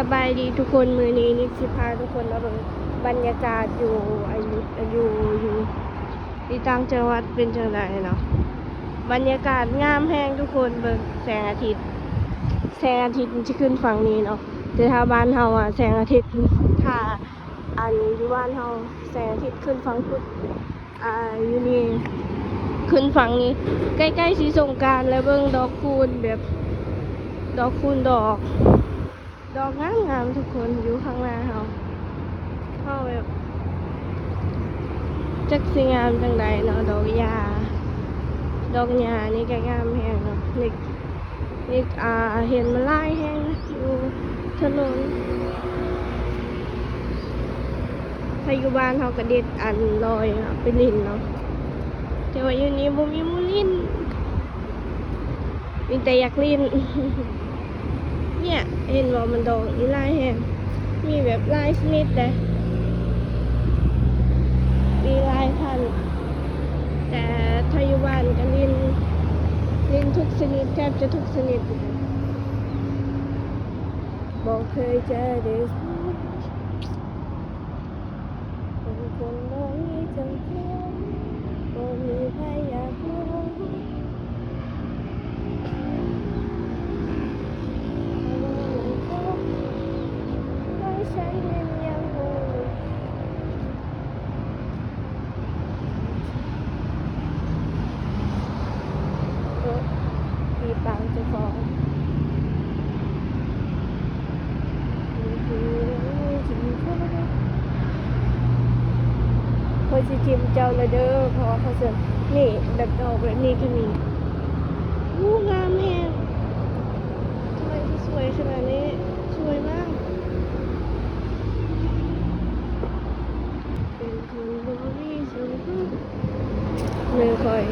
สบายดีทุกคนมือนี้นิกสิพาทุกคนมาเบิ่งบรรยากาศอยู่ที่ต่างจังหวัดเป็นจังไดเนาะบรรยากาศงามแห้งทุกคนเบิ่งแสงอาทิตย์มันจะขึ้นฝั่งนี้เนาะแต่ถ้าบ้านเฮาอ่ะแสงอาทิตย์ถ้าอยู่บ้านเฮาแสงอาทิตย์ขึ้นฝั่งพุทธอยู่นี่ขึ้นฝั่งนี้ใกล้ๆสีสงกรานต์แล้วเบิ่งดอกคูณแบบดอกคูณดอกงามทุกคนอยู่ข้างหน้าเขาแบบจักสิงามจังใดเนาะดอกหญ้านี่ก็งามแฮงเนาะนี่เห็นมันลายแฮงอยู่ถนนถ้าอยู่บ้านเขาก็เด็ดลอยไปลินเนาะแต่ว่าอยู่นี้บ่มีมูลินมีแต่อยากลินเนี่ยเห็นว่ามันดอกอีลายแฮงมีแบบลายชนิดเลยมีลายพันธุ์แต่ถ้าอยู่บ้านก็ลินทุกชนิดแทบจะทุกชนิดบอกเคยเจอเด็กคนน้องมีจังเพียงบ่มีใครอยากรู้มีปังจะฟ้องพอสิทิมเจ้าละเด้อเพราะเขาเสนนี่แบบดอกแบบนี้ก็มีงามแฮงทำไมสวยขนาดนี้สวยมากเป็นคนบริสุทธิ์มือคอย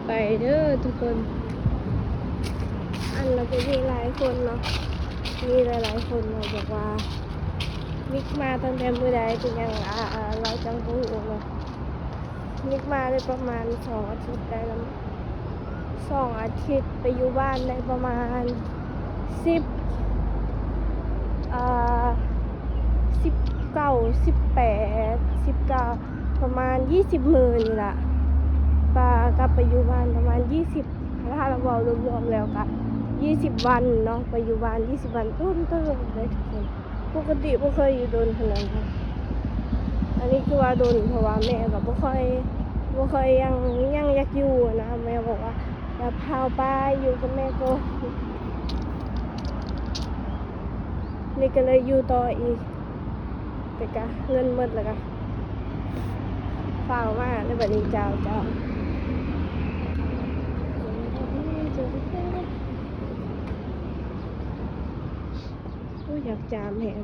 ไปเด้อทุกคนเราก็มีหลายคนเนาะมีหลายคนเราบอกว่ามิกมาตั้งแต่มื้อใดเป็นยังเราจังหูเนาะมิกมาได้ประมาณ2 อาทิตย์ได้แล้ว2 อาทิตย์ไปอยู่บ้านได้ประมาณ10 19 18 19ประมาณ20 มื้อนี่ล่ะกลับไปอยู่บ้านประมาณ20ถ้าเราเอารวมๆแล้วก็20 วันเนาะไปอยู่บ้าน20 วันต้นเลยทุกคนปกติบ่เคยอยู่โดนขนาดนั้นอันนี้คือว่าโดนเพราะว่าแม่ก็บ่ค่อยยังอยากอยู่นะแม่บอกว่าอย่าพาไปอยู่กับแม่ก็นี่ก็เลยอยู่ต่ออีกแต่ก็เงินหมดแล้วก็ฟ้าวมากในบัดนี้เจ้าอยากจามแหง